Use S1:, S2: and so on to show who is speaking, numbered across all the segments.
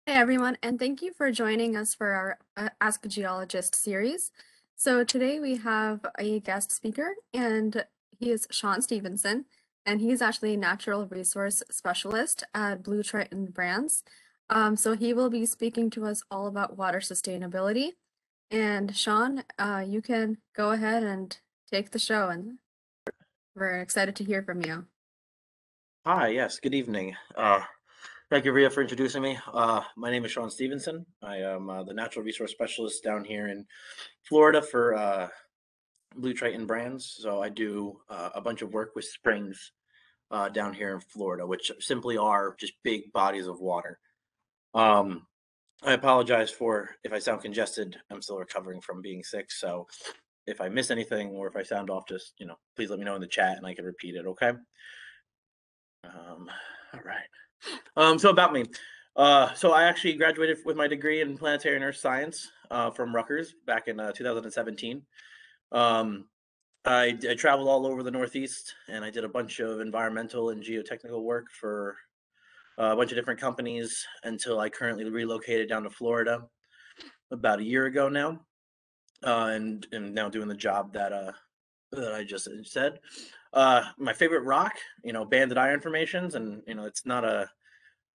S1: Hey everyone, and thank you for joining us for our Ask a Geologist series. So today we have a guest speaker, and he is Sean Stevenson, and he's actually a natural resource specialist at Bluetriton Brands. So he will be speaking to us all about water sustainability. And Sean, you can go ahead and take the show, and we're excited to hear from you.
S2: Hi, yes, good evening. Thank you, Ria, for introducing me. My name is Sean Stevenson. I am the natural resource specialist down here in Florida for Bluetriton Brands. So I do a bunch of work with springs down here in Florida, which simply are just big bodies of water. Um, I apologize for if I sound congested. I'm still recovering from being sick. So if I miss anything or if I sound off, just, please let me know in the chat and I can repeat it, okay? All right. So about me. So I actually graduated with my degree in planetary and earth science from Rutgers back in 2017. Um, I traveled all over the Northeast and I did a bunch of environmental and geotechnical work for a bunch of different companies until I currently relocated down to Florida about a year ago now, and now doing the job that I just said. My favorite rock, banded iron formations, and it's not a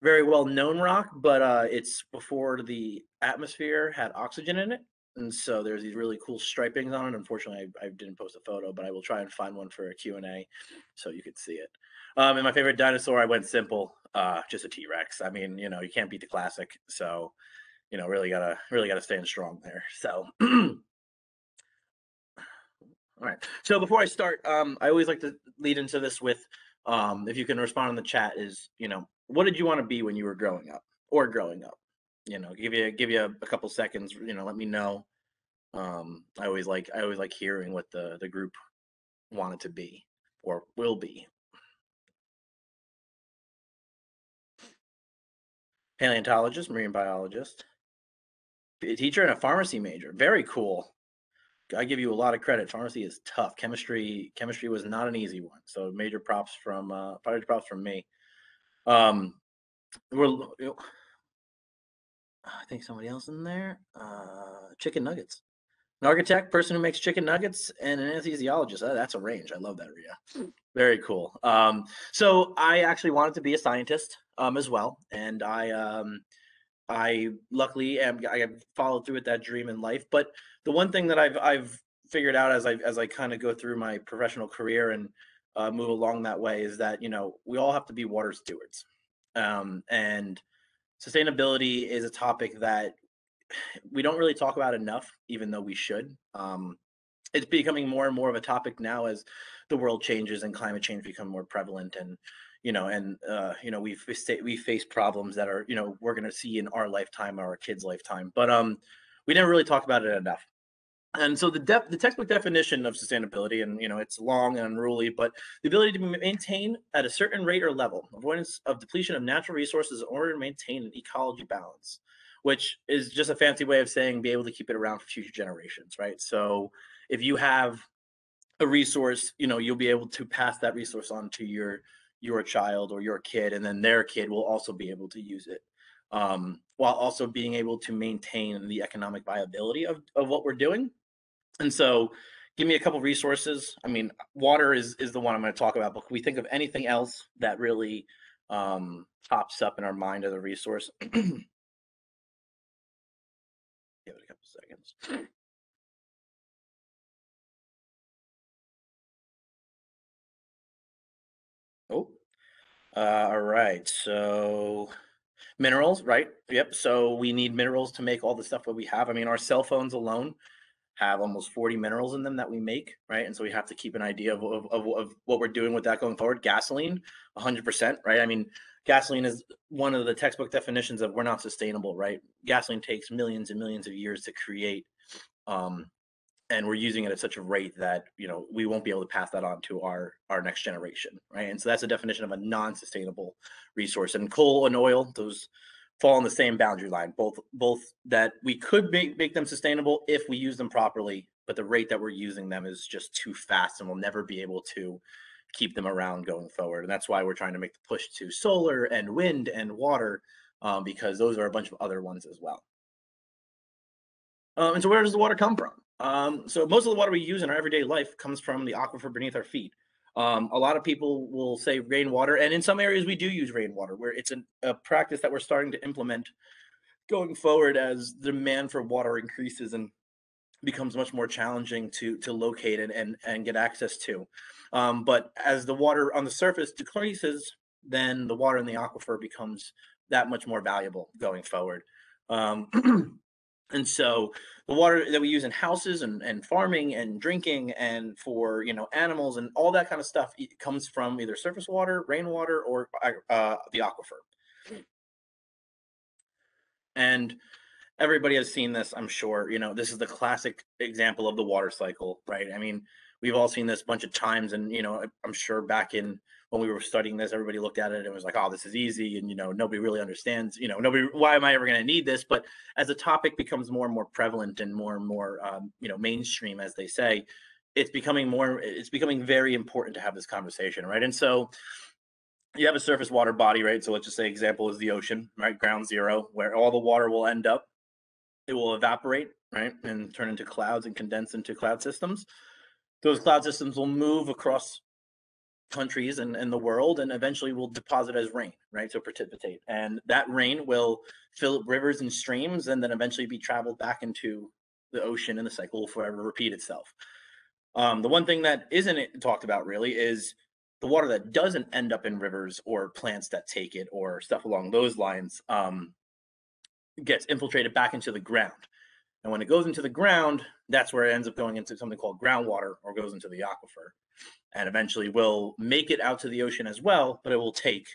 S2: very well known rock, but it's before the atmosphere had oxygen in it. And so there's these really cool stripings on it. Unfortunately, I didn't post a photo, but I will try and find one for a Q&A so you could see it. And my favorite dinosaur, I went simple, just a T-Rex. I mean, you can't beat the classic. So, really gotta stand strong there. So, all right. So before I start, I always like to lead into this with, if you can respond in the chat, is what did you want to be when you were growing up or growing up? Give you a couple seconds. Let me know. I always like hearing what the group wanted to be or will be. Paleontologist, marine biologist, a teacher, and a pharmacy major. Very cool. I give you a lot of credit. Pharmacy is tough. Chemistry was not an easy one. So major props from probably props from me. Um, we're I think somebody else in there. Chicken nuggets. An architect, person who makes chicken nuggets, and an anesthesiologist. That's a range. I love that, Ria. Very cool. So I actually wanted to be a scientist as well, and I luckily I have followed through with that dream in life. But the one thing that I've figured out as I kind of go through my professional career and move along that way is that we all have to be water stewards, and sustainability is a topic that we don't really talk about enough, even though we should. It's becoming more and more of a topic now as the world changes and climate change become more prevalent, and we face problems that are we're going to see in our lifetime or our kids' lifetime, but we never really talk about it enough. And so the textbook definition of sustainability, and it's long and unruly, but the ability to maintain at a certain rate or level, avoidance of depletion of natural resources in order to maintain an ecology balance, which is just a fancy way of saying be able to keep it around for future generations, right? So if you have a resource, you'll be able to pass that resource on to your child or your kid, and then their kid will also be able to use it, while also being able to maintain the economic viability of what we're doing. And so give me a couple resources. I mean, water is the one I'm going to talk about, but can we think of anything else that really pops up in our mind as a resource? Give it a couple seconds. Oh, all right. So minerals, right? Yep. So we need minerals to make all the stuff that we have. I mean, our cell phones alone have almost 40 minerals in them that we make, right? And so we have to keep an idea of what we're doing with that going forward. Gasoline, 100%, right? I mean, gasoline is one of the textbook definitions of we're not sustainable, right? Gasoline takes millions and millions of years to create, and we're using it at such a rate that we won't be able to pass that on to our next generation, right? And so that's a definition of a non-sustainable resource. And coal and oil, those fall in the same boundary line, both that we could make them sustainable if we use them properly, but the rate that we're using them is just too fast, and we'll never be able to keep them around going forward. And that's why we're trying to make the push to solar and wind and water, because those are a bunch of other ones as well. And so where does the water come from? So most of the water we use in our everyday life comes from the aquifer beneath our feet. A lot of people will say rainwater, and in some areas we do use rainwater, where it's a practice that we're starting to implement going forward as demand for water increases and becomes much more challenging to locate and get access to. But as the water on the surface decreases, then the water in the aquifer becomes that much more valuable going forward. And so the water that we use in houses and farming and drinking and for animals and all that kind of stuff, it comes from either surface water, rainwater, or the aquifer. And everybody has seen this, I'm sure. This is the classic example of the water cycle, right? I mean, we've all seen this a bunch of times, and I'm sure back in when we were studying this, everybody looked at it and was like, "Oh, this is easy," and nobody really understands. Nobody. Why am I ever going to need this? But as the topic becomes more and more prevalent and more mainstream, as they say, it's becoming very important to have this conversation, right? And so you have a surface water body, right? So let's just say example is the ocean, right? Ground zero, where all the water will end up. It will evaporate, right, and turn into clouds and condense into cloud systems. Those cloud systems will move across countries and the world, and eventually will deposit as rain, right? So precipitate, and that rain will fill up rivers and streams, and then eventually be traveled back into the ocean, and the cycle will forever repeat itself. The one thing that isn't talked about really is the water that doesn't end up in rivers or plants that take it or stuff along those lines. Gets infiltrated back into the ground. And when it goes into the ground, that's where it ends up going into something called groundwater, or goes into the aquifer. And eventually will make it out to the ocean as well, but it will take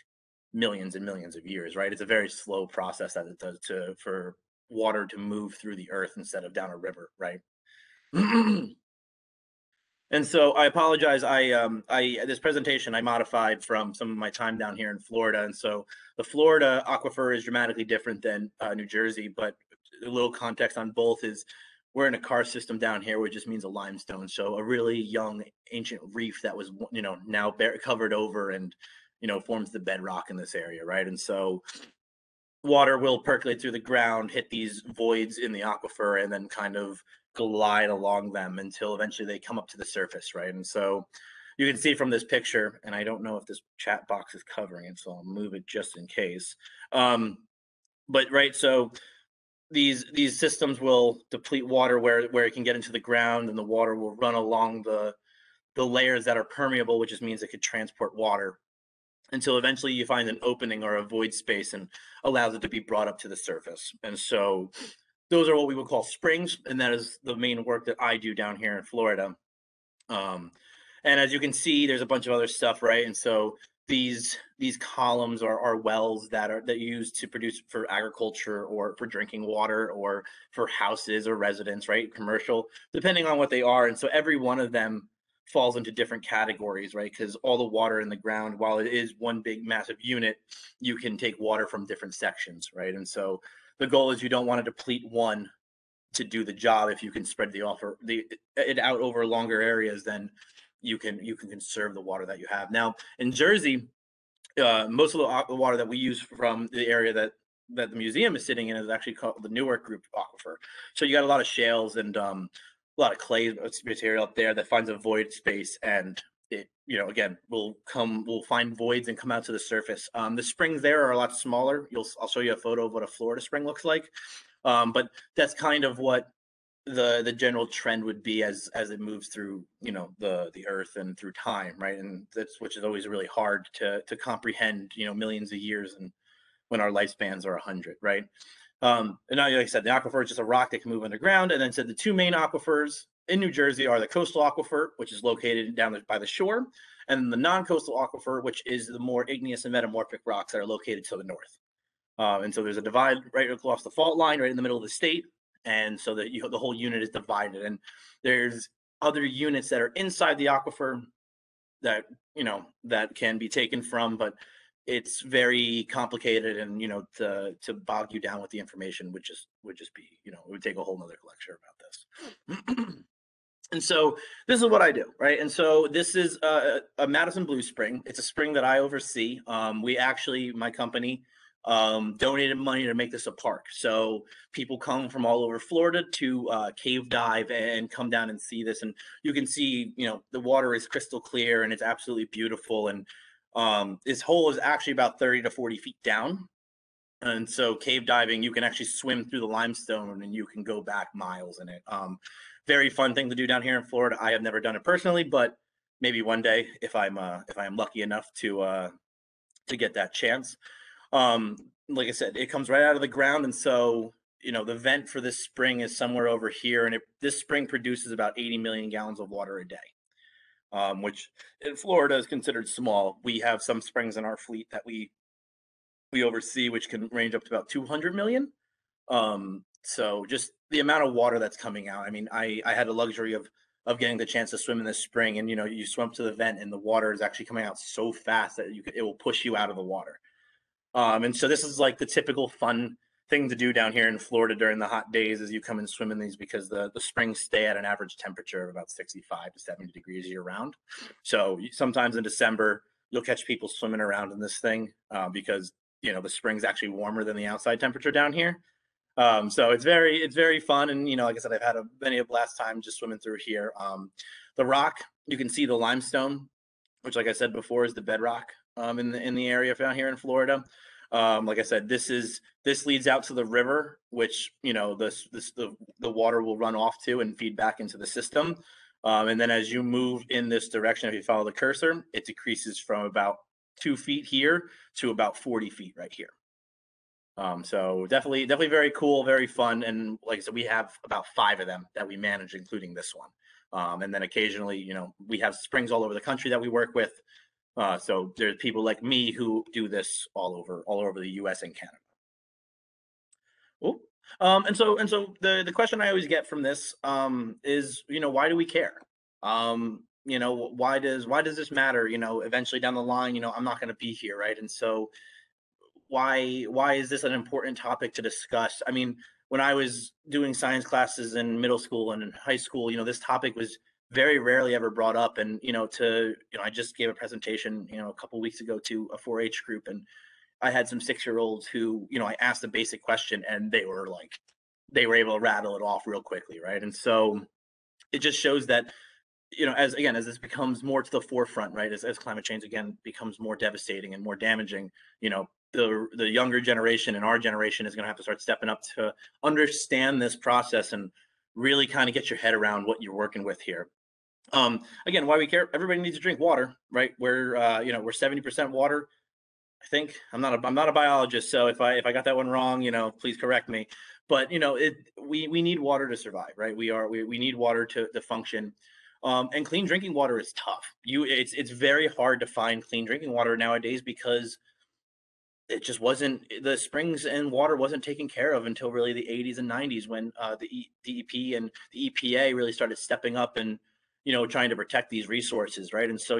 S2: millions and millions of years, right? It's a very slow process that it does for water to move through the earth instead of down a river, right? And so I apologize. This presentation I modified from some of my time down here in Florida, and so the Florida aquifer is dramatically different than New Jersey. But a little context on both is we're in a karst system down here, which just means a limestone, so a really young ancient reef that was now covered over and forms the bedrock in this area, right? And so water will percolate through the ground, hit these voids in the aquifer, and then kind of glide along them until eventually they come up to the surface, right? And so you can see from this picture, and I don't know if this chat box is covering it, so I'll move it just in case. But right, so these systems will deplete water where it can get into the ground, and the water will run along the layers that are permeable, which just means it could transport water until eventually you find an opening or a void space and allows it to be brought up to the surface. And so those are what we would call springs, and that is the main work that I do down here in Florida. And as you can see, there's a bunch of other stuff, right? And so these columns are wells that are used to produce for agriculture or for drinking water or for houses or residents, right? Commercial, depending on what they are. And so every one of them falls into different categories, right? Because all the water in the ground, while it is one big massive unit, you can take water from different sections, right? And so the goal is you don't want to deplete one to do the job. If you can spread it out over longer areas, then you can conserve the water that you have. Now in Jersey, most of the water that we use from the area that the museum is sitting in is actually called the Newark Group aquifer. So you got a lot of shales and a lot of clay material up there that finds a void space, and it again will find voids and come out to the surface. The springs there are a lot smaller. I'll show you a photo of what a Florida spring looks like, but that's kind of what the general trend would be as it moves through the earth and through time, right? And which is always really hard to comprehend, millions of years, and when our lifespans are 100, right? And now, like I said, the aquifer is just a rock that can move underground. And then said the two main aquifers in New Jersey are the coastal aquifer, which is located down by the shore, and the non-coastal aquifer, which is the more igneous and metamorphic rocks that are located to the north. And so there's a divide right across the fault line, right in the middle of the state, and so that the whole unit is divided. And there's other units that are inside the aquifer that that can be taken from, but it's very complicated, and to bog you down with the information would just be it would take a whole nother lecture about this. And so this is what I do, right? And so this is a Madison Blue spring. It's a spring that I oversee. We actually, my company, donated money to make this a park. So people come from all over Florida to cave dive and come down and see this. And you can see, the water is crystal clear and it's absolutely beautiful. And this hole is actually about 30 to 40 feet down. And so cave diving, you can actually swim through the limestone and you can go back miles in it. Very fun thing to do down here in Florida. I have never done it personally, but maybe one day if I am lucky enough to get that chance. Like I said, it comes right out of the ground, and so the vent for this spring is somewhere over here, and this spring produces about 80 million gallons of water a day, which in Florida is considered small. We have some springs in our fleet that we oversee, which can range up to about 200 million. So just the amount of water that's coming out. I mean, I had the luxury of getting the chance to swim in this spring, and you swim up to the vent, and the water is actually coming out so fast that it will push you out of the water. And so this is like the typical fun thing to do down here in Florida during the hot days, is you come and swim in these, because the springs stay at an average temperature of about 65 to 70 degrees year round. So sometimes in December, you'll catch people swimming around in this thing because the spring's actually warmer than the outside temperature down here. So it's very fun, and like I said, I've had many a blast time just swimming through here. The rock, you can see the limestone, which, like I said before, is the bedrock in the area down here in Florida. Like I said, this leads out to the river, which the water will run off to and feed back into the system. And then as you move in this direction, if you follow the cursor, it decreases from about 2 feet here to about 40 feet right here. So definitely very cool, very fun. And like I said, we have about 5 of them that we manage, including this one. And then occasionally, we have springs all over the country that we work with. So there's people like me who do this all over the U.S. and Canada. Oh, and so the question I always get from this is, why do we care? Why does this matter? Eventually down the line, I'm not going to be here, right? And so why is this an important topic to discuss? I mean, when I was doing science classes in middle school and in high school, this topic was very rarely ever brought up. And I just gave a presentation a couple weeks ago to a 4-H group, and I had some 6-year-olds who I asked a basic question and they were able to rattle it off real quickly, right? And so it just shows that as this becomes more to the forefront, right, as climate change again becomes more devastating and more damaging, the younger generation and our generation is going to have to start stepping up to understand this process and really kind of get your head around what you're working with here. Again, why we care: everybody needs to drink water, right? We're 70% water. I think I'm not a biologist, so if I got that one wrong, please correct me. But we need water to survive, right? We need water to function. And clean drinking water is tough. It's very hard to find clean drinking water nowadays, because it just wasn't, the springs and water wasn't taken care of until really the 80s and 90s, when the DEP and the EPA really started stepping up and trying to protect these resources, right? And so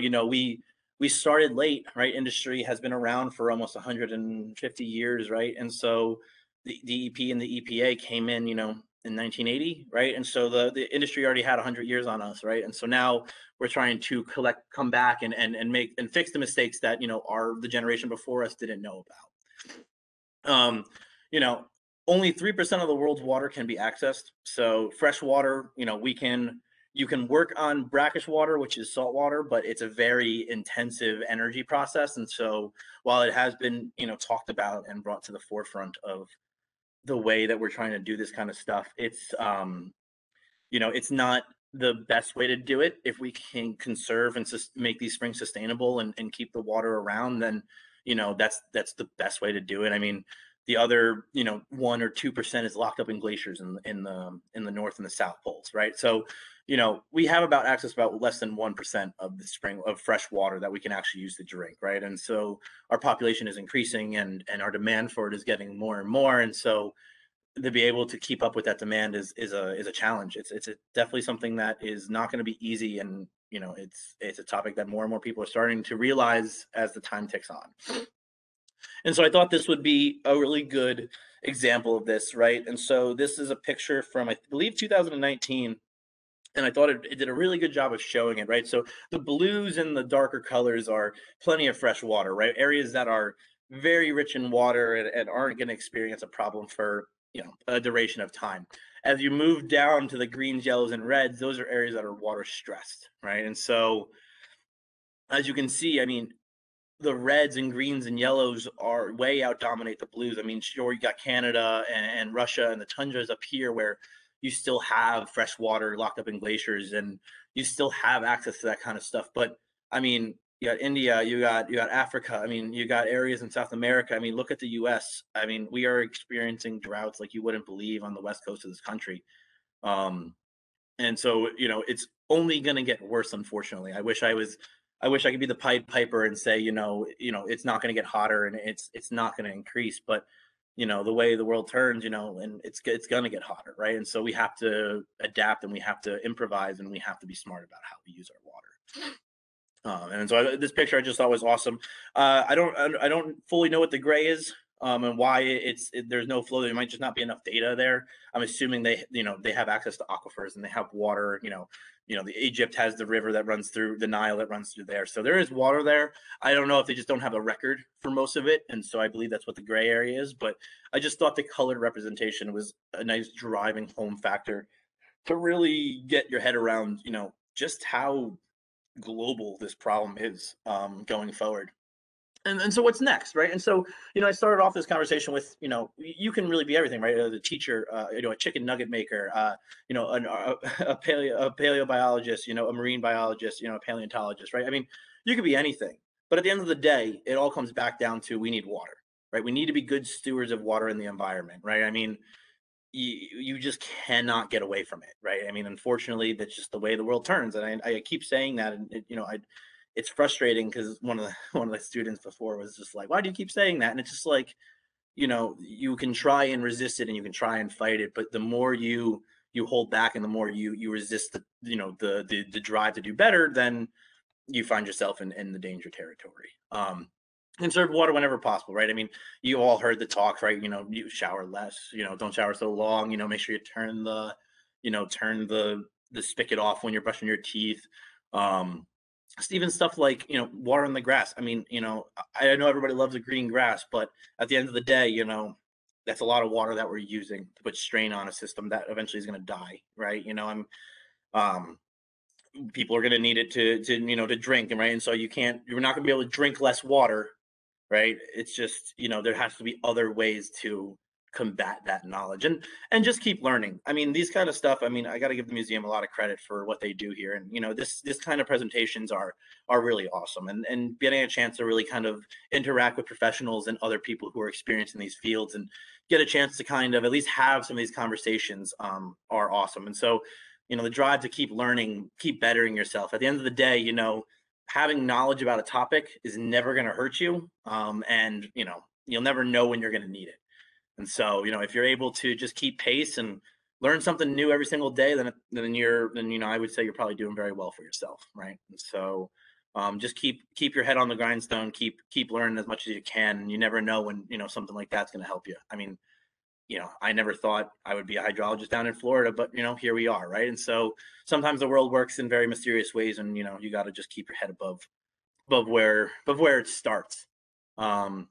S2: we started late, right? Industry has been around for almost 150 years, right? And so the DEP and the EPA came in in 1980, right? And so the industry already had 100 years on us, right? And so now we're trying to come back and make and fix the mistakes that the generation before us didn't know about. Only 3% of the world's water can be accessed. So fresh water, you can work on brackish water, which is salt water, but it's a very intensive energy process. And so while it has been talked about and brought to the forefront of the way that we're trying to do this kind of stuff, it's it's not the best way to do it. If we can conserve and make these springs sustainable and keep the water around, then that's the best way to do it. I mean, the other 1 or 2% is locked up in glaciers in the north and the south poles, right? So we have access about less than 1% of the spring of fresh water that we can actually use to drink, right? And so our population is increasing, and our demand for it is getting more and more. And so to be able to keep up with that demand is a challenge. It's definitely something that is not going to be easy, and it's a topic that more and more people are starting to realize as the time ticks on. And so I thought this would be a really good example of this, right? And so this is a picture from, I believe, 2019. And I thought it did a really good job of showing it, right? So the blues and the darker colors are plenty of fresh water, right? Areas that are very rich in water and aren't going to experience a problem for a duration of time. As you move down to the greens, yellows, and reds, those are areas that are water stressed, right? And so, as you can see, I mean, the reds and greens and yellows are way out dominate the blues. I mean, sure, you got Canada and Russia and the tundras up here where you still have fresh water locked up in glaciers and you still have access to that kind of stuff. But I mean, you got India, you got Africa. I mean, you got areas in South America. I mean, look at the U.S. I mean, we are experiencing droughts like you wouldn't believe on the west coast of this country. Um, and so, it's only going to get worse, unfortunately. I wish I could be the Pied Piper and say, it's not going to get hotter and it's not going to increase. But, the way the world turns, and it's going to get hotter, right? And so we have to adapt and we have to improvise and we have to be smart about how we use our water. And so this picture I just thought was awesome. I don't fully know what the gray is, and why there's no flow. There might just not be enough data there. I'm assuming they have access to aquifers and they have water. The Egypt has the river that runs through the Nile that runs through there, so there is water there. I don't know if they just don't have a record for most of it, and so I believe that's what the gray area is. But I just thought the colored representation was a nice driving home factor to really get your head around, just how global this problem is going forward. And so what's next, right? And so, I started off this conversation with, you can really be everything, right? The teacher, a chicken nugget maker, a paleobiologist, a marine biologist, a paleontologist, right? I mean, you could be anything. But at the end of the day, it all comes back down to we need water, right? We need to be good stewards of water in the environment, right? I mean, you just cannot get away from it, right? I mean, unfortunately, that's just the way the world turns, and I keep saying that, and it's frustrating because one of the students before was just like, "Why do you keep saying that?" And it's just like, you can try and resist it, and you can try and fight it, but the more you hold back, and the more you resist the drive to do better, then you find yourself in the danger territory. Conserve water whenever possible, right? I mean, you all heard the talk, right? You shower less, don't shower so long, make sure you turn the spigot off when you're brushing your teeth. Um, Even stuff like, water in the grass. I mean, I know everybody loves the green grass, but at the end of the day, that's a lot of water that we're using to put strain on a system that eventually is going to die, right? Um, People are going to need it to drink, right? And so you're not going to be able to drink less water, right? It's just, there has to be other ways to combat that knowledge and just keep learning. I mean, these kind of stuff, I mean, I got to give the museum a lot of credit for what they do here. And, this kind of presentations are really awesome, and getting a chance to really kind of interact with professionals and other people who are experienced in these fields and get a chance to kind of at least have some of these conversations are awesome. And so, the drive to keep learning, keep bettering yourself. At the end of the day, having knowledge about a topic is never going to hurt you, and you'll never know when you're going to need it. And so, if you're able to just keep pace and learn something new every single day, then I would say you're probably doing very well for yourself, right? And so, just keep your head on the grindstone, keep learning as much as you can. And you never know when something like that's going to help you. I mean, I never thought I would be a hydrologist down in Florida, but here we are, right? And so sometimes the world works in very mysterious ways, and you got to just keep your head above where it starts. Um,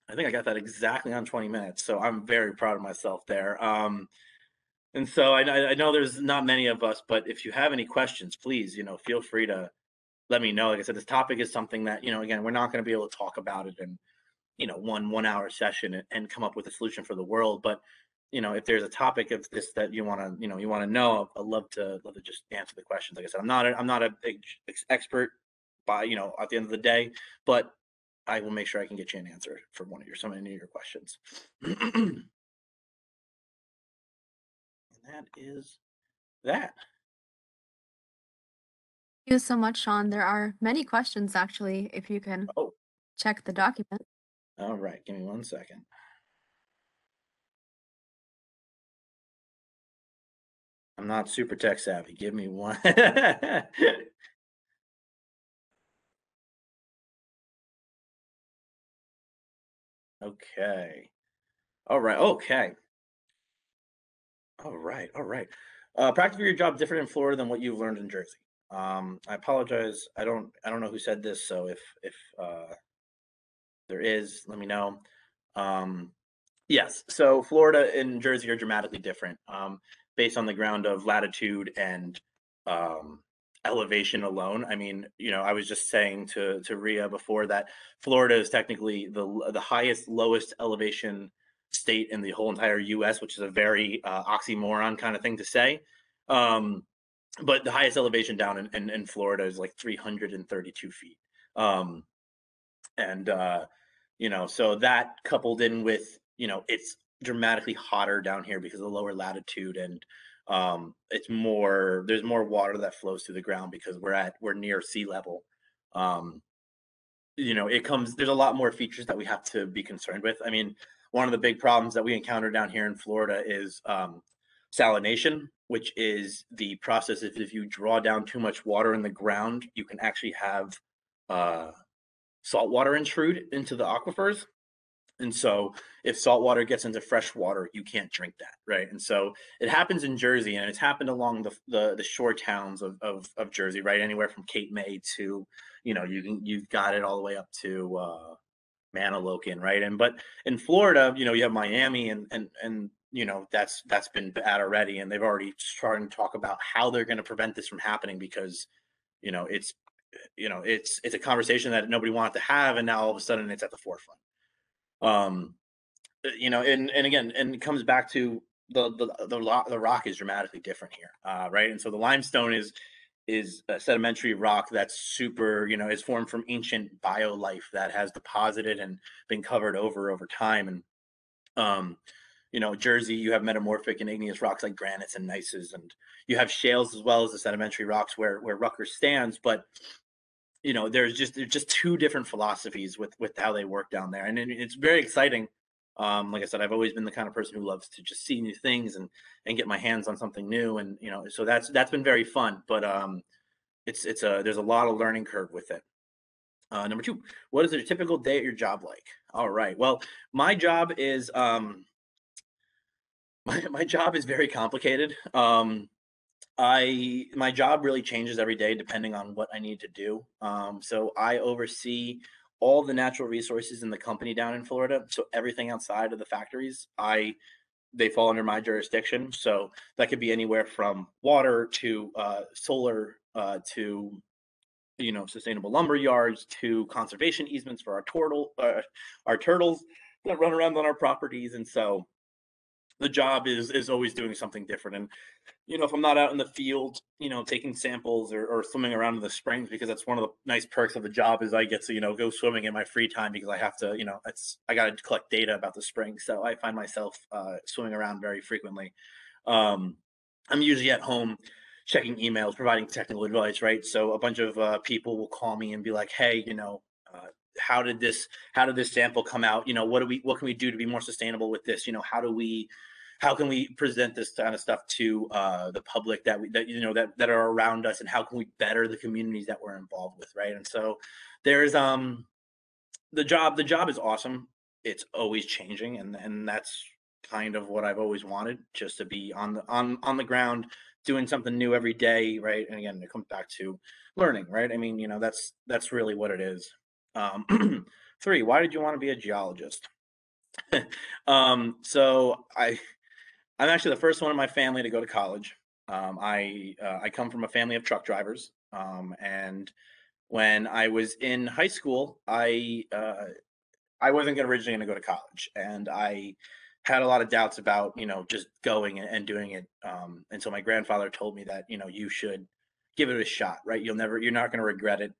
S2: I think I got that exactly on 20 minutes, so I'm very proud of myself there. And so I know there's not many of us, but if you have any questions, please, feel free to let me know. Like I said, this topic is something that, again, we're not going to be able to talk about it in, 1 hour session and come up with a solution for the world. But, if there's a topic of this that you want to, know, I'd love to just answer the questions. Like I said, I'm not a big expert by, at the end of the day, but I will make sure I can get you an answer for some of your questions. And that is that.
S1: Thank you so much, Sean. There are many questions actually, if you can
S2: Oh,
S1: check the document.
S2: all right. Give me 1 second. I'm not super tech savvy. Give me one. Okay. All right. Okay. All right. All right. Practically your job different in Florida than what you've learned in Jersey. I apologize. I don't know who said this. So if there is, let me know. Um, yes, so Florida and Jersey are dramatically different, based on the ground of latitude and um, elevation alone. I mean, I was just saying to Ria before that Florida is technically the highest, lowest elevation state in the whole entire U.S., which is a very oxymoron kind of thing to say. Um, but the highest elevation down in Florida is like 332 feet. Um, and so that coupled in with, it's dramatically hotter down here because of the lower latitude, and there's more water that flows through the ground because we're near sea level. um there's a lot more features that we have to be concerned with. I mean, one of the big problems that we encounter down here in Florida is salination, which is the process if you draw down too much water in the ground, you can actually have uh saltwater intrude into the aquifers. And so if salt water gets into fresh water, you can't drink that, right? And so it happens in Jersey, and it's happened along the shore towns of Jersey, right? Anywhere from Cape May to, you've got it all the way up to Manilokin, right? And but in Florida, you have Miami, and that's been bad already, and they've already started to talk about how they're going to prevent this from happening because you know it's it's a conversation that nobody wanted to have, and now all of a sudden it's at the forefront. um and again, and it comes back to the rock is dramatically different here, right? And so the limestone is a sedimentary rock that's super, is formed from ancient biolife that has deposited and been covered over time. And um Jersey, you have metamorphic and igneous rocks like granites and gneisses, and you have shales as well as the sedimentary rocks where Rutgers stands. But there's just two different philosophies with how they work down there, and it's very exciting. Like I said, I've always been the kind of person who loves to just see new things and get my hands on something new, and so that's been very fun. But it's a there's a lot of learning curve with it. Number two, what is a typical day at your job like? All right, well, my job is my job is very complicated. My job really changes every day depending on what I need to do. So I oversee all the natural resources in the company down in Florida. So everything outside of the factories, they fall under my jurisdiction. So that could be anywhere from water to solar, to sustainable lumber yards, to conservation easements for our turtles that run around on our properties. And so the job is always doing something different. And if I'm not out in the field, taking samples or swimming around in the springs, because that's one of the nice perks of the job is I get to, go swimming in my free time because I have to, I got to collect data about the spring. So I find myself swimming around very frequently. Um, I'm usually at home checking emails, providing technical advice, right? So a bunch of people will call me and be like, hey, uh, how did this sample come out? What can we do to be more sustainable with this? How can we present this kind of stuff to the public that are around us, and how can we better the communities that we're involved with, right? And so there's the job is awesome. It's always changing, and that's kind of what I've always wanted, just to be on the ground doing something new every day, right? And again, it comes back to learning, right? I mean, that's really what it is. Three, why did you want to be a geologist? So I'm actually the first one in my family to go to college. I come from a family of truck drivers, and when I was in high school, I wasn't originally going to go to college, and I had a lot of doubts about just going and doing it. And so my grandfather told me that you should give it a shot, right? You're not going to regret it.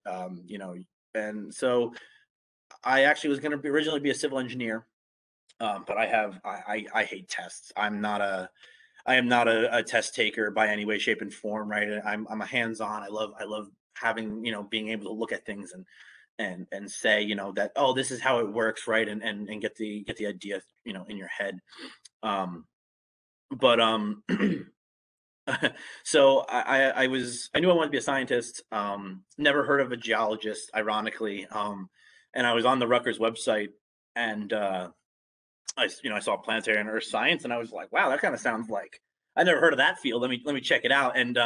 S2: And so I actually was going to originally be a civil engineer, but I hate tests. I am not a test taker by any way, shape, and form, right? I'm a hands-on. I love having, being able to look at things and say, that, oh, this is how it works, right? And get the idea, in your head. Um, but so I knew I wanted to be a scientist. Never heard of a geologist, ironically. And I was on the Rutgers website, and I saw planetary and earth science, and I was like, wow, that kind of sounds like I never heard of that field. Let me check it out. And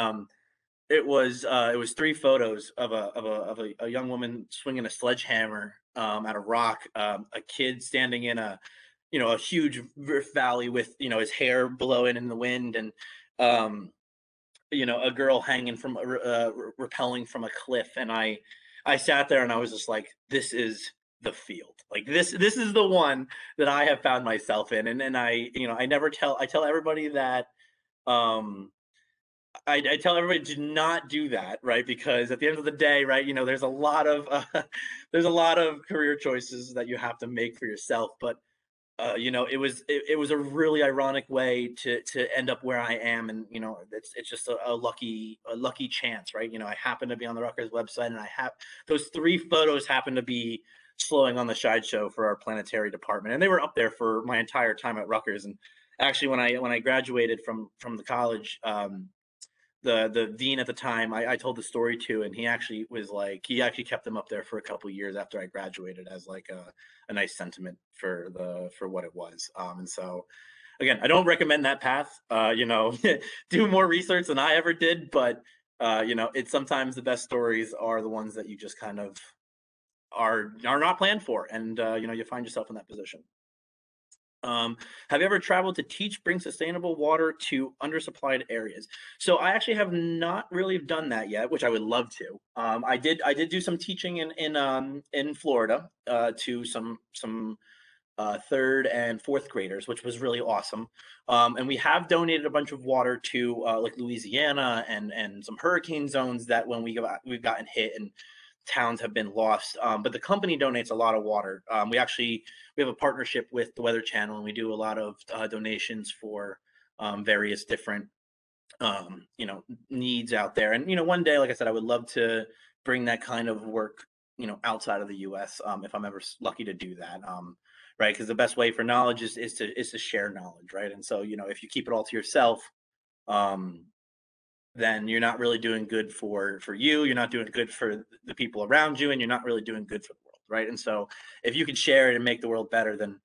S2: it was three photos of a young woman swinging a sledgehammer at a rock, a kid standing in a a huge valley with his hair blowing in the wind, and um, a girl hanging from rappelling from a cliff. And I sat there and I was just like, this is the field. Like this is the one that I have found myself in. And I I never tell I tell everybody that um I tell everybody to not do that, right? Because at the end of the day, right, there's a lot of there's a lot of career choices that you have to make for yourself. But it was a really ironic way to end up where I am, and it's just a lucky chance, right? I happen to be on the Rutgers website, and I have those three photos happen to be slowing on the slideshow for our planetary department, and they were up there for my entire time at Rutgers. And actually, when I graduated from the college, the dean at the time, I told the story to, and he actually was like, he actually kept them up there for a couple of years after I graduated as like a nice sentiment for what it was. And so again, I don't recommend that path. Do more research than I ever did, but it's sometimes the best stories are the ones that you just kind of are not planned for, and you find yourself in that position. Have you ever traveled to teach, bring sustainable water to undersupplied areas? So I actually have not really done that yet, which I would love to. I did do some teaching in Florida to some third and fourth graders, which was really awesome. And we have donated a bunch of water to like Louisiana and some hurricane zones that when we've gotten hit, and towns have been lost. But the company donates a lot of water. We have a partnership with the Weather Channel, and we do a lot of donations for various different needs out there. And one day, like I said, I would love to bring that kind of work outside of the U.S. If I'm ever lucky to do that. Right, because the best way for knowledge is to share knowledge, right? And so if you keep it all to yourself, um, then you're not really doing good for you. You're not doing good for the people around you, and you're not really doing good for the world, right? And so if you can share it and make the world better, then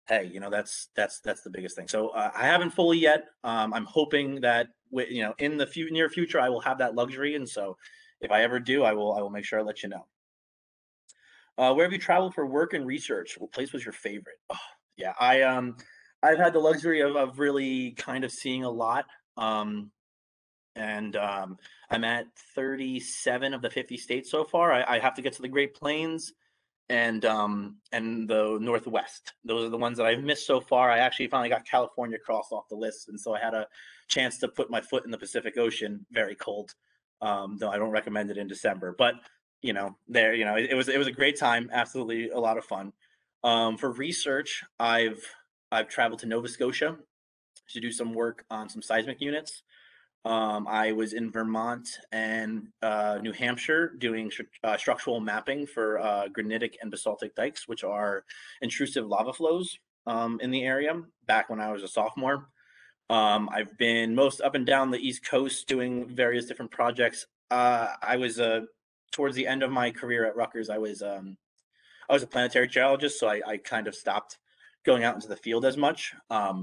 S2: hey, that's the biggest thing. So I haven't fully yet. I'm hoping that in the near future I will have that luxury, and so if I ever do, I will make sure I let you know. Where have you traveled for work and research? What place was your favorite? Oh, yeah, I've had the luxury of really kind of seeing a lot. Um, and I'm at 37 of the 50 states so far. I have to get to the Great Plains and the Northwest. Those are the ones that I've missed so far. I actually finally got California crossed off the list, and so I had a chance to put my foot in the Pacific Ocean. Very cold, though I don't recommend it in December. But it was a great time. Absolutely a lot of fun. For research, I've traveled to Nova Scotia to do some work on some seismic units. I was in Vermont and New Hampshire doing structural mapping for granitic and basaltic dikes, which are intrusive lava flows in the area back when I was a sophomore. I've been most up and down the East Coast doing various different projects. I was towards the end of my career at Rutgers, I was a planetary geologist, so I kind of stopped going out into the field as much. But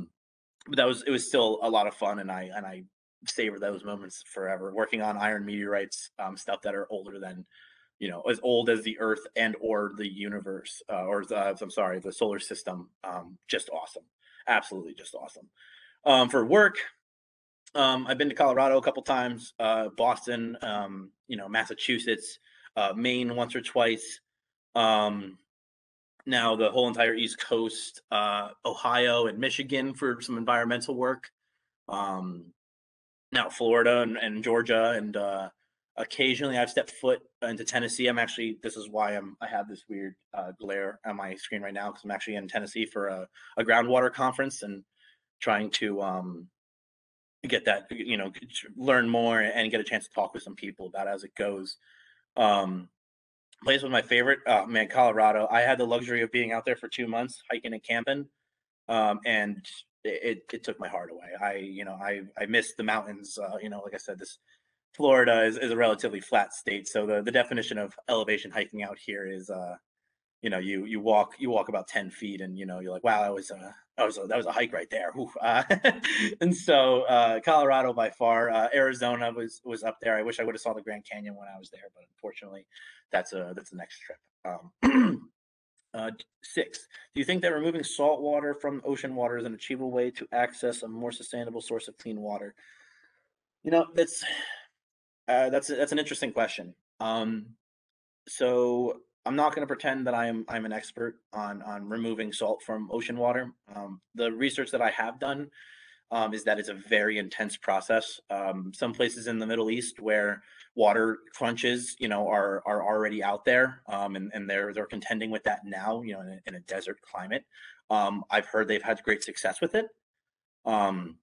S2: it was still a lot of fun, and I savor those moments forever. Working on iron meteorites, stuff that are older than as old as the Earth and or the universe, I'm sorry, the solar system. Just awesome, absolutely just awesome. For work, I've been to Colorado a couple times, Boston, Massachusetts, Maine once or twice. Um, Now the whole entire East Coast, Ohio and Michigan for some environmental work. Um, Now Florida and Georgia, and occasionally I've stepped foot into Tennessee. This is why I have this weird glare on my screen right now, because I'm actually in Tennessee for a groundwater conference and trying to get that, learn more and get a chance to talk with some people about as it goes. Um, Place was my favorite. Oh man, Colorado. I had the luxury of being out there for 2 months hiking and camping, and it took my heart away. I missed the mountains. Like I said, this Florida is a relatively flat state, so the definition of elevation hiking out here is you walk about 10 feet, and you're like, wow, that was a hike right there. And so Colorado by far, Arizona was up there. I wish I would have saw the Grand Canyon when I was there, but unfortunately, that's the next trip. 6. Do you think that removing salt water from ocean water is an achievable way to access a more sustainable source of clean water? That's an interesting question. So I'm not going to pretend that I'm an expert on removing salt from ocean water. The research that I have done is that it's a very intense process. Some places in the Middle East where water crunches, are already out there, and they're contending with that now, in a desert climate. I've heard they've had great success with it. Um,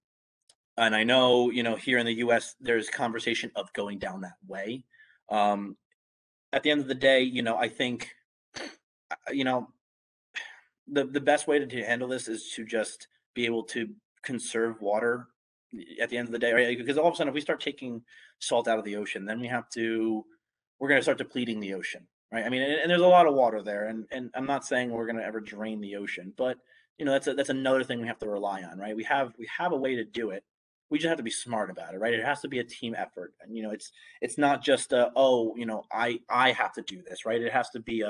S2: and I know, here in the U.S. there's conversation of going down that way. Um, at the end of the day, I think, you know, the best way to handle this is to just be able to conserve water at the end of the day, right? Because all of a sudden, if we start taking salt out of the ocean, then we're going to start depleting the ocean, right? I mean, and there's a lot of water there, and I'm not saying we're going to ever drain the ocean, but that's another thing we have to rely on, right? We have a way to do it. We just have to be smart about it, right? It has to be a team effort, and it's not just I have to do this, right? It has to be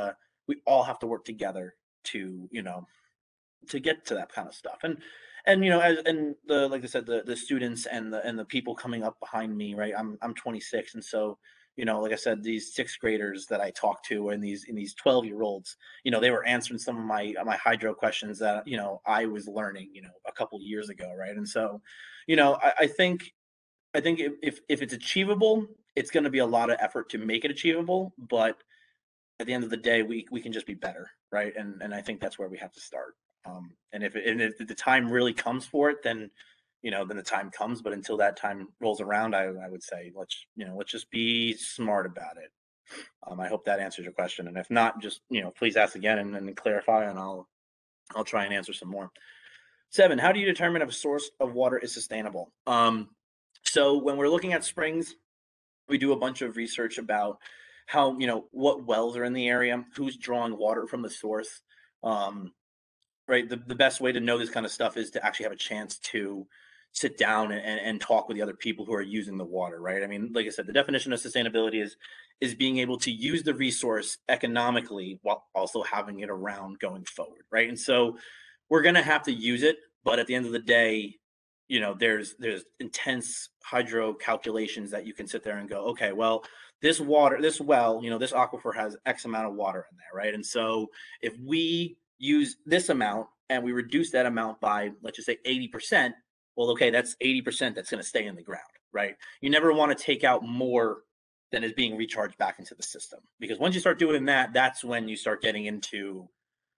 S2: we all have to work together to to get to that kind of stuff. And as and the like I said, the students and the people coming up behind me, right? I'm 26, and so like I said, these sixth graders that I talked to, and these 12-year-olds, they were answering some of my hydro questions that I was learning a couple years ago, right? And so I think if it's achievable, it's going to be a lot of effort to make it achievable, but at the end of the day, we can just be better, right? And I think that's where we have to start. And if the time really comes for it, then then the time comes. But until that time rolls around, I would say let's just be smart about it. I hope that answers your question, and if not, just please ask again and clarify, and I'll try and answer some more. 7. How do you determine if a source of water is sustainable? So when we're looking at springs, we do a bunch of research about how what wells are in the area, who's drawing water from the source. Right, the best way to know this kind of stuff is to actually have a chance to sit down and talk with the other people who are using the water, right? I mean, like I said, the definition of sustainability is being able to use the resource economically while also having it around going forward, right? And so we're going to have to use it, but at the end of the day, there's intense hydro calculations that you can sit there and go, okay, well, this water, this well, this aquifer has X amount of water in there, right? And so if we use this amount and we reduce that amount by, let's just say, 80%, well, okay, that's 80% that's going to stay in the ground, right? You never want to take out more than is being recharged back into the system, because once you start doing that, that's when you start getting into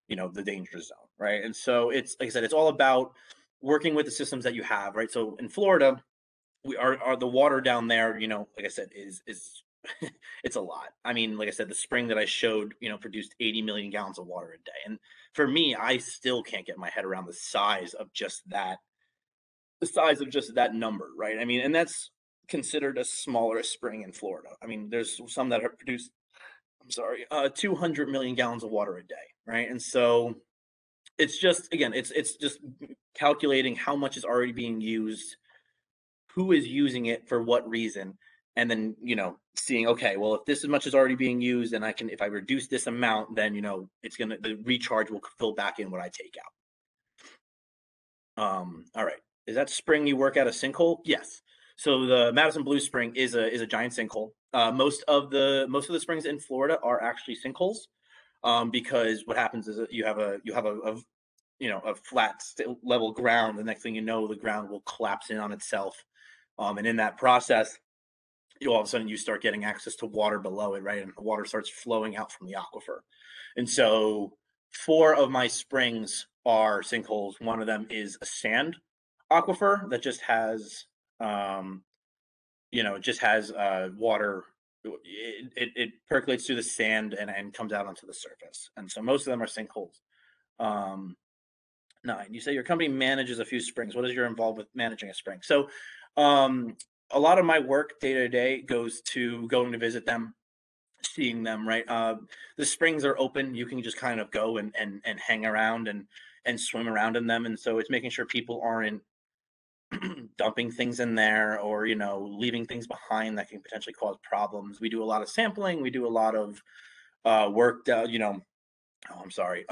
S2: the danger zone, right? And so it's, like I said, it's all about working with the systems that you have, right? So in Florida, we are the water down there, like I said, is it's a lot. I mean, like I said, the spring that I showed, produced 80 million gallons of water a day. And for me, I still can't get my head around the size of just that number, right? I mean, and that's considered a smaller spring in Florida. I mean, there's some that have produced, I'm sorry, 200 million gallons of water a day, right? And so it's just, again, it's just calculating how much is already being used, who is using it for what reason, and then seeing, okay, well, if this much is already being used, and if I reduce this amount, then the recharge will fill back in what I take out. All right, is that spring you work at a sinkhole? Yes. So the Madison Blue Spring is a giant sinkhole. Most of the springs in Florida are actually sinkholes, because what happens is that you have a flat level ground. The next thing you know, the ground will collapse in on itself, and in that process, all of a sudden you start getting access to water below it, right? And the water starts flowing out from the aquifer. And so 4 of my springs are sinkholes. One of them is a sand aquifer that just has water. It percolates through the sand and comes out onto the surface. And so most of them are sinkholes. 9, you say your company manages a few springs. What is your involved with managing a spring? So a lot of my work day to day goes to going to visit them, seeing them, right? The springs are open. You can just kind of go and hang around, and and swim around in them. And so it's making sure people aren't dumping things in there, or leaving things behind that can potentially cause problems. We do a lot of sampling. We do a lot of work. Oh, I'm sorry.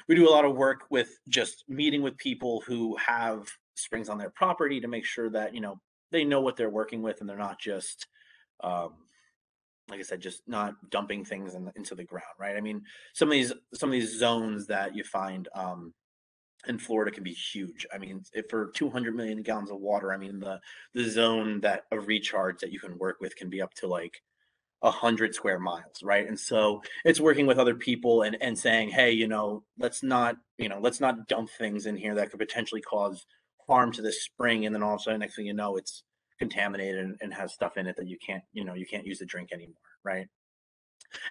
S2: We do a lot of work with just meeting with people who have springs on their property to make sure that they know what they're working with, and they're not just um, like I said, just not dumping things into the ground, right? I mean, some of these zones that you find in Florida can be huge. I mean, if for 200 million gallons of water, I mean the zone that a recharge that you can work with can be up to like 100 square miles, right? And so it's working with other people and saying, hey, let's not dump things in here that could potentially cause harm to this spring, and then all of a sudden, next thing you know, it's contaminated and has stuff in it that you can't use to drink anymore, right?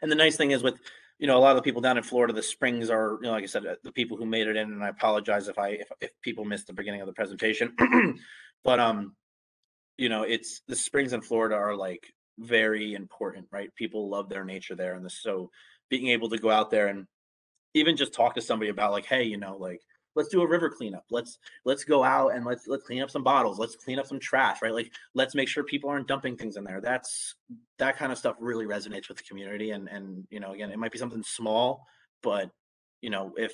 S2: And the nice thing is with a lot of the people down in Florida, the springs are, like I said, the people who made it in. And I apologize if people missed the beginning of the presentation, but it's the springs in Florida are like very important, right? People love their nature there, and so being able to go out there and even just talk to somebody about like, hey, like let's do a river cleanup. Let's go out and let's clean up some bottles. Let's clean up some trash, right? Like let's make sure people aren't dumping things in there. That kind of stuff really resonates with the community. And again, it might be something small, but if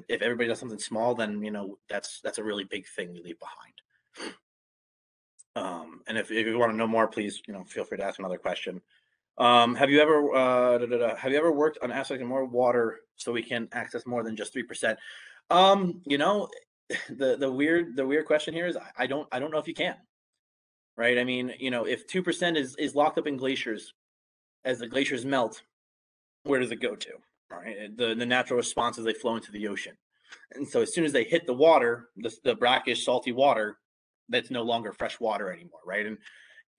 S2: everybody does something small, then that's a really big thing we leave behind. And if you want to know more, please feel free to ask another question. Have you ever have you ever worked on accessing more water so we can access more than just 3%? You know, the weird question here is I don't know if you can, right? I mean, if 2% is locked up in glaciers, as the glaciers melt, where does it go to? All right, the natural response is they flow into the ocean, and so as soon as they hit the water, the brackish, salty water, that's no longer fresh water anymore, right? And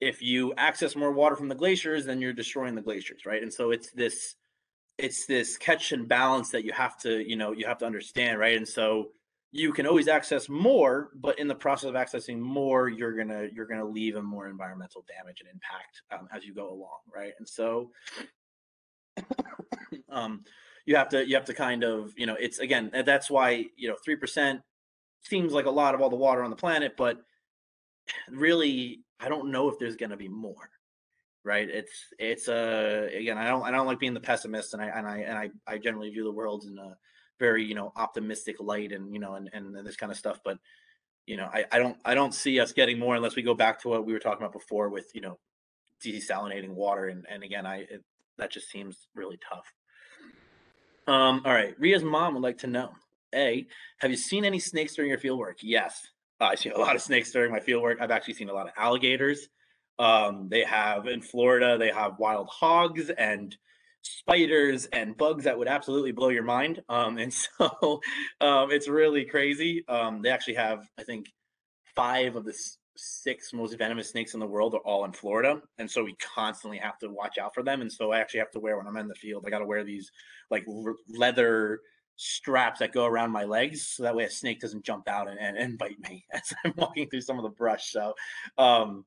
S2: if you access more water from the glaciers, then you're destroying the glaciers, right? And so it's this catch and balance that you have to understand, right? And so you can always access more, but in the process of accessing more, you're gonna leave a more environmental damage and impact as you go along, right? And so um, you have to kind of it's again that's why 3% seems like a lot of all the water on the planet, but really I don't know if there's gonna be more. Right. It's again, I don't like being the pessimist, and I generally view the world in a very, optimistic light, and and this kind of stuff. But I don't see us getting more unless we go back to what we were talking about before with desalinating water, and again that just seems really tough. All right. Ria's mom would like to know: A, have you seen any snakes during your field work? Yes, I've seen a lot of snakes during my field work. I've actually seen a lot of alligators. They have in Florida, they have wild hogs and spiders and bugs that would absolutely blow your mind. And so it's really crazy. They actually have, I think, five of the six most venomous snakes in the world are all in Florida, and so we constantly have to watch out for them. And so I actually have to wear when I'm in the field. I got to wear these like leather straps that go around my legs, so that way a snake doesn't jump out and bite me as I'm walking through some of the brush. So um,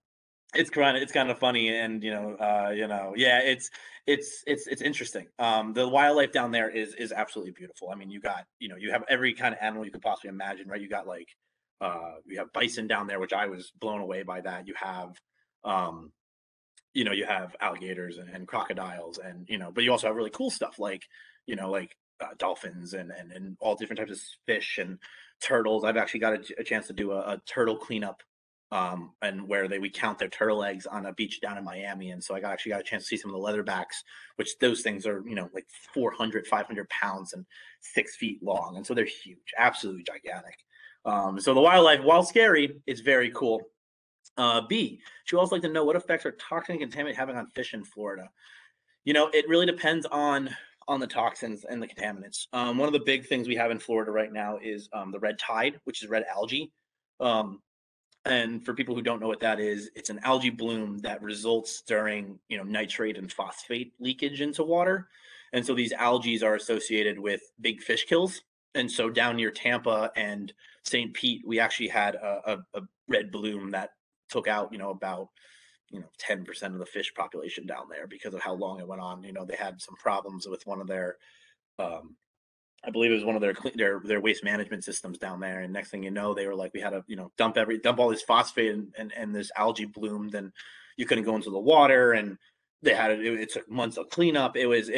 S2: it's kind of funny, and yeah, it's interesting. The wildlife down there is absolutely beautiful. I mean, you have every kind of animal you could possibly imagine, right? You have bison down there, which I was blown away by that. Um you have alligators and crocodiles, and but you also have really cool stuff like dolphins and all different types of fish and turtles. I've actually got a chance to do a turtle cleanup, and where we count their turtle eggs on a beach down in Miami. And so actually got a chance to see some of the leatherbacks, which those things are like 400, 500 pounds and 6 feet long, and so they're huge, absolutely gigantic. So the wildlife, while scary, it's very cool. B, she would also like to know what effects are toxin and contaminant having on fish in Florida. It really depends on the toxins and the contaminants. One of the big things we have in Florida right now is the red tide, which is red algae. Um, and for people who don't know what that is, it's an algae bloom that results during nitrate and phosphate leakage into water. And so these algae are associated with big fish kills. And so down near Tampa and St. Pete, we actually had a red bloom that took out about 10% of the fish population down there because of how long it went on. They had some problems with one of their um, I believe it was one of their waste management systems down there. And next thing you know, they were like, we had to, dump all this phosphate, and this algae bloomed, and you couldn't go into the water, and it took months of cleanup. It was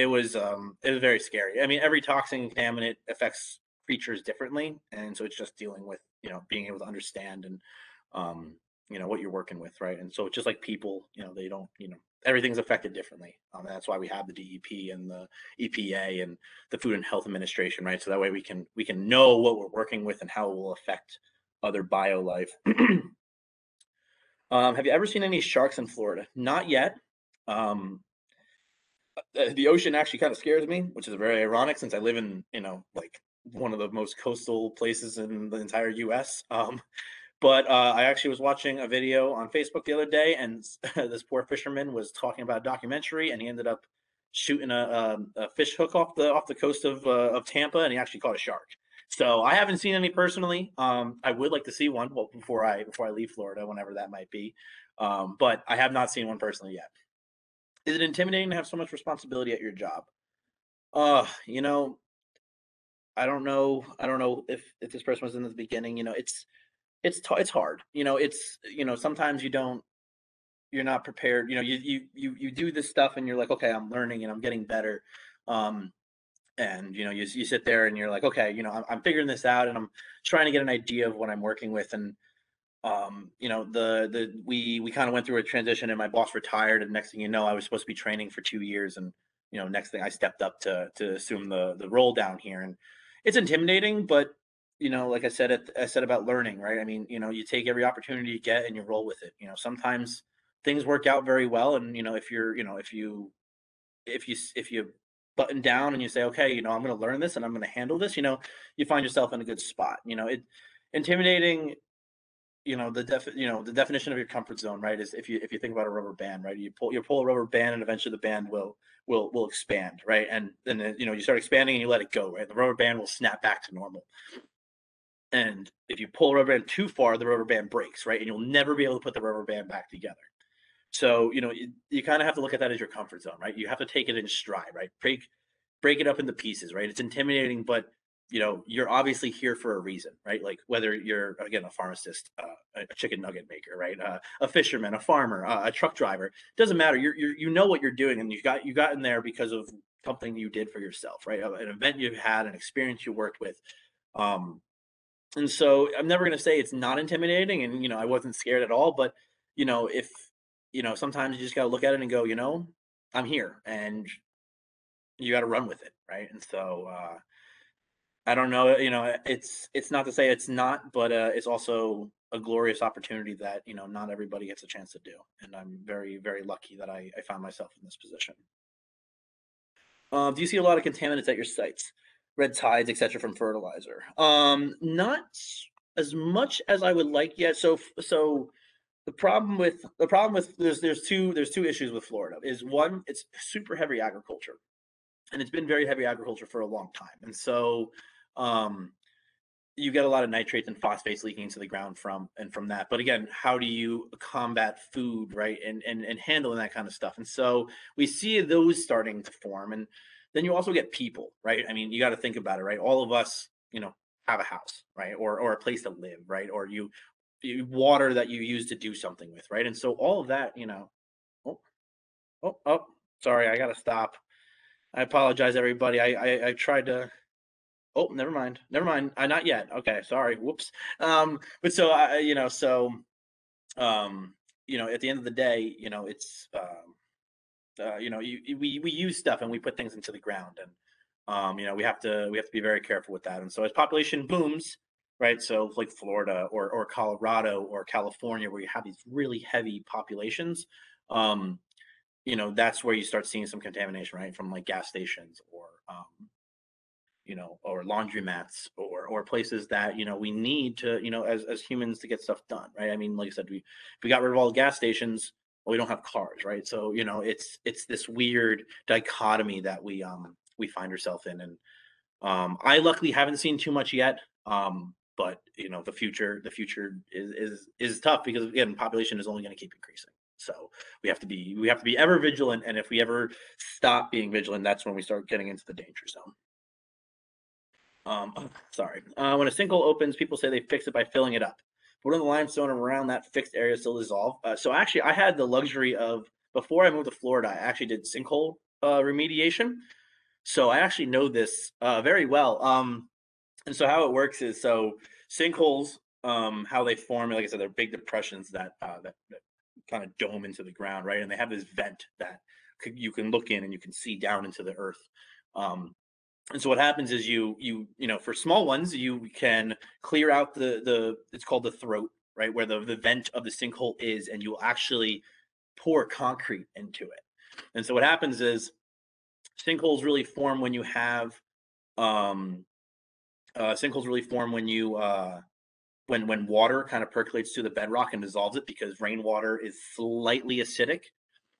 S2: very scary. I mean, every toxin contaminant affects creatures differently, and so it's just dealing with, being able to understand, and um, what you're working with, right? And so just like people, they don't, everything's affected differently. And that's why we have the DEP and the EPA and the Food and Health Administration, right? So that way we can know what we're working with and how it will affect other bio life. Have you ever seen any sharks in Florida? Not yet. Um, the ocean actually kind of scares me, which is very ironic since I live in, like one of the most coastal places in the entire U.S. But I actually was watching a video on Facebook the other day, and this poor fisherman was talking about a documentary, and he ended up shooting a fish hook off the coast of Tampa, and he actually caught a shark. So I haven't seen any personally. I would like to see one, well, before I leave Florida, whenever that might be. But I have not seen one personally yet. Is it intimidating to have so much responsibility at your job? Uh, you know, I don't know. I don't know if this person was in the beginning. It's hard. Sometimes you're not prepared. You do this stuff, and you're like, okay, I'm learning and I'm getting better. Um, and you sit there and you're like, okay, I'm figuring this out, and I'm trying to get an idea of what I'm working with. And we kind of went through a transition, and my boss retired, and next thing you know, I was supposed to be training for 2 years, and next thing I stepped up to assume the role down here. And it's intimidating, but like I said about learning, right? I mean, you take every opportunity you get and you roll with it. Sometimes things work out very well, and if you button down and you say, okay, I'm going to learn this and I'm going to handle this, you find yourself in a good spot. Intimidating, the definition of your comfort zone, right, is if you think about a rubber band, right, you pull a rubber band, and eventually the band will expand, right, and then you start expanding and you let it go, right, the rubber band will snap back to normal. And if you pull a rubber band too far, the rubber band breaks, right, and you'll never be able to put the rubber band back together. So you kind of have to look at that as your comfort zone, right? You have to take it in stride, right? Break it up into pieces, right? It's intimidating, but you're obviously here for a reason, right? Like whether you're, again, a pharmacist, a chicken nugget maker, right? A fisherman, a farmer, a truck driver. It doesn't matter. You know what you're doing, and you got in there because of something you did for yourself, right? An event you had, an experience you worked with. Um, and so I'm never going to say it's not intimidating, and I wasn't scared at all. But if sometimes you just got to look at it and go, I'm here, and you got to run with it, right? And so I don't know, it's not to say it's not, but it's also a glorious opportunity that not everybody gets a chance to do, and I'm very, very lucky that I found myself in this position. Do you see a lot of contaminants at your sites, red tides, etc., from fertilizer? Not as much as I would like yet. So the problem with there's two issues with Florida. Is one, it's super heavy agriculture, and it's been very heavy agriculture for a long time, and so um, you get a lot of nitrates and phosphates leaking into the ground from that. But again, how do you combat food, right, and handling that kind of stuff? And so we see those starting to form, and then you also get people, right? I mean, you got to think about it, right? All of us, have a house, right, or a place to live, right, or water that you use to do something with, right? And so all of that, oh, oh, sorry, I gotta stop. I apologize, everybody. I tried to. Oh, never mind. Never mind. Not yet. Okay, sorry. Whoops. But so I, so at the end of the day, it's we use stuff and we put things into the ground, and we have to be very careful with that. And so as population booms, right? So like Florida or Colorado or California, where you have these really heavy populations, um, that's where you start seeing some contamination, right, from like gas stations or laundromats or places that we need to as humans to get stuff done, right? I mean, like I said, we got rid of all the gas stations, well, we don't have cars, right? So it's this weird dichotomy that we find ourselves in, and I luckily haven't seen too much yet. But the future is tough because, again, population is only going to keep increasing. So we have to be ever vigilant, and if we ever stop being vigilant, that's when we start getting into the danger zone. Sorry. When a sinkhole opens, people say they fix it by filling it up. But when the limestone around that fixed area still dissolve. So actually, I had the luxury of, before I moved to Florida, I actually did sinkhole remediation. So I actually know this very well. And so how it works is, so sinkholes, how they form, like I said, they're big depressions that kind of dome into the ground, right? And they have this vent that you can look in and you can see down into the earth. Um, and so what happens is for small ones, you can clear out the it's called the throat, right, where the vent of the sinkhole is, and you'll actually pour concrete into it. And so what happens is sinkholes really form when you have um sinkholes really form when you when water kind of percolates through the bedrock and dissolves it, because rainwater is slightly acidic.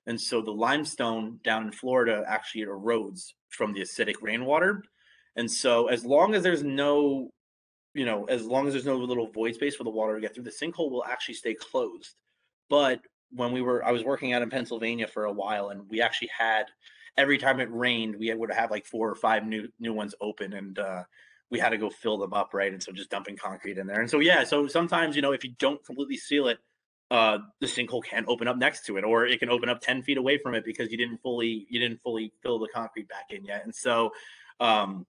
S2: And so the limestone down in Florida actually erodes from the acidic rainwater. And so as long as there's no little void space for the water to get through, the sinkhole will actually stay closed. But I was working out in Pennsylvania for a while, and we actually had, every time it rained, we would have like 4 or 5 new ones open, and we had to go fill them up, right? And so just dumping concrete in there. And so yeah, so sometimes if you don't completely seal it, the sinkhole can open up next to it, or it can open up 10 feet away from it because you didn't fully fill the concrete back in yet. And so um,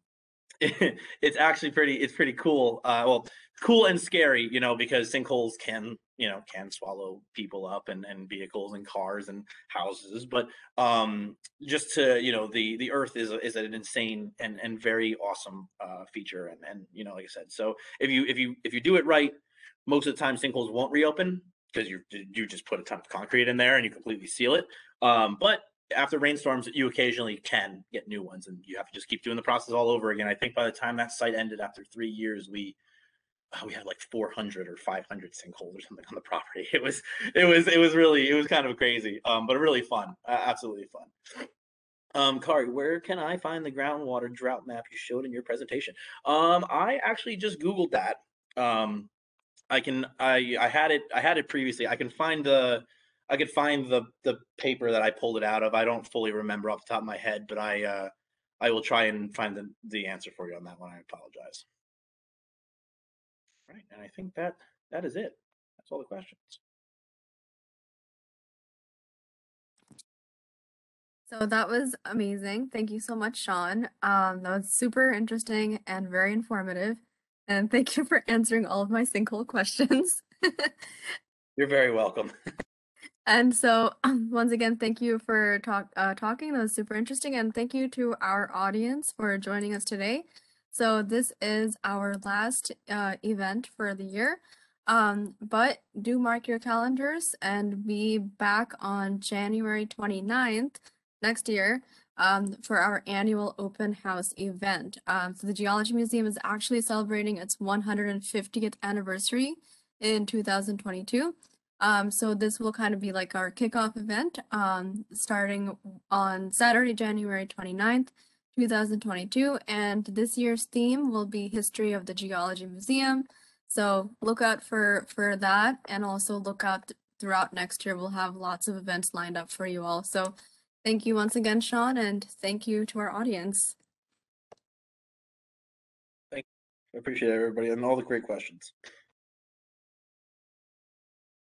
S2: it's pretty cool. Well, cool and scary, because sinkholes can swallow people up, and vehicles and cars and houses. But just to the earth is an insane and very awesome feature, and like I said, so if you do it right, most of the time sinkholes won't reopen because you just put a ton of concrete in there and you completely seal it. But after rainstorms, you occasionally can get new ones, and you have to just keep doing the process all over again. I think by the time that site ended after 3 years, we had like 400 or 500 sinkholes or something on the property. It was kind of crazy, but really fun, absolutely fun. Kari, where can I find the groundwater drought map you showed in your presentation? I actually just Googled that. I had it previously. I could find the paper that I pulled it out of. I don't fully remember off the top of my head, but I will try and find the answer for you on that one. I apologize. Right, and I think that is it. That's all the questions.
S1: So that was amazing. Thank you so much, Sean. That was super interesting and very informative. And thank you for answering all of my sinkhole questions.
S2: You're very welcome.
S1: And so, once again, thank you for talking. That was super interesting. And thank you to our audience for joining us today. So this is our last event for the year. But do mark your calendars and be back on January 29th next year for our annual open house event. So the Geology Museum is actually celebrating its 150th anniversary in 2022. So this will kind of be like our kickoff event, starting on Saturday, January 29th, 2022. And this year's theme will be History of the Geology Museum. So look out for that, and also look out throughout next year. We'll have lots of events lined up for you all. So thank you once again, Sean, and thank you to our audience.
S2: Thank you. I appreciate everybody and all the great questions.